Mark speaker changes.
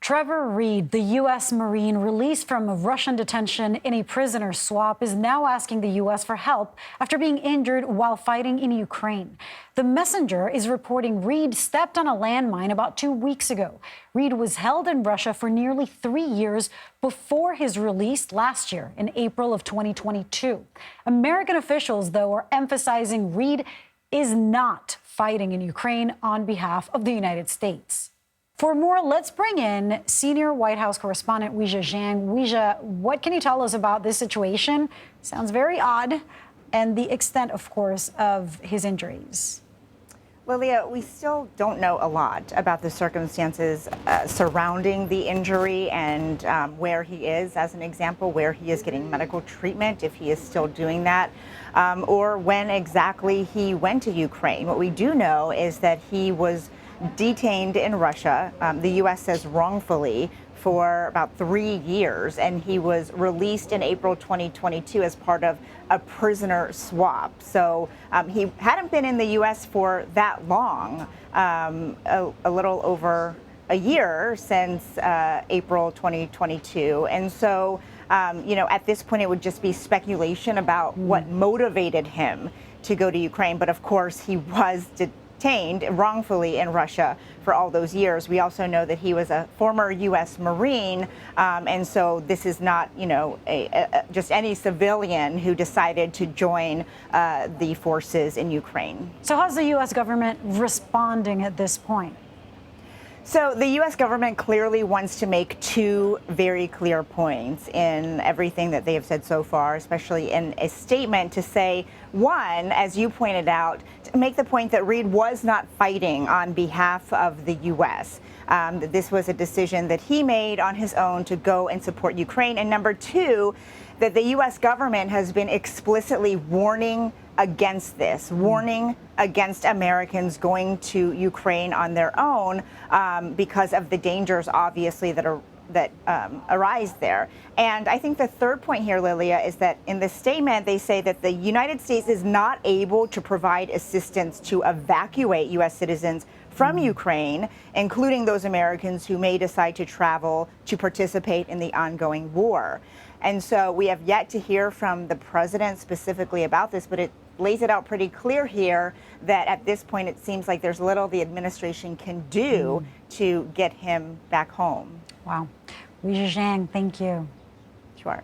Speaker 1: Trevor Reed, the U.S. Marine released from a Russian detention in a prisoner swap, is now asking the U.S. for help after being injured while fighting in Ukraine. The Messenger is reporting Reed stepped on a landmine about 2 weeks ago. Reed was held in Russia for nearly 3 years before his release last year in April of 2022. American officials, though, are emphasizing Reed is not fighting in Ukraine on behalf of the United States. For more, let's bring in senior White House correspondent Weijia Jiang. Weijia, what can you tell us about this situation? Sounds very odd, and the extent, of course, of his injuries.
Speaker 2: Lilia, we still don't know a lot about the circumstances surrounding the injury and where he is, as an example, where he is getting medical treatment, if he is still doing that, or when exactly he went to Ukraine. What we do know is that he was detained in Russia, the U.S. says wrongfully, for about 3 years, and he was released in April 2022 as part of a prisoner swap. So he hadn't been in the U.S. for that long, a little over a year since April 2022. And so, at this point, it would just be speculation about what motivated him to go to Ukraine. But of course, he was detained wrongfully in Russia for all those years. We also know that he was a former U.S. Marine, and so this is not, just any civilian who decided to join the forces in Ukraine.
Speaker 1: So how's the U.S. government responding at this point?
Speaker 2: So the U.S. government clearly wants to make two very clear points in everything that they have said so far, especially in a statement to say, one, as you pointed out, to make the point that Reed was not fighting on behalf of the U.S., that this was a decision that he made on his own to go and support Ukraine. And number two, that the U.S. government has been explicitly warning against this, warning against Americans going to Ukraine on their own because of the dangers, obviously, that arise there. And I think the third point here, Lilia, is that in the statement, they say that the United States is not able to provide assistance to evacuate U.S. citizens from Ukraine, including those Americans who may decide to travel to participate in the ongoing war. And so we have yet to hear from the president specifically about this, but it lays it out pretty clear here that at this point it seems like there's little the administration can do to get him back home.
Speaker 1: Wow. Weijia Jiang, thank you.
Speaker 2: Sure.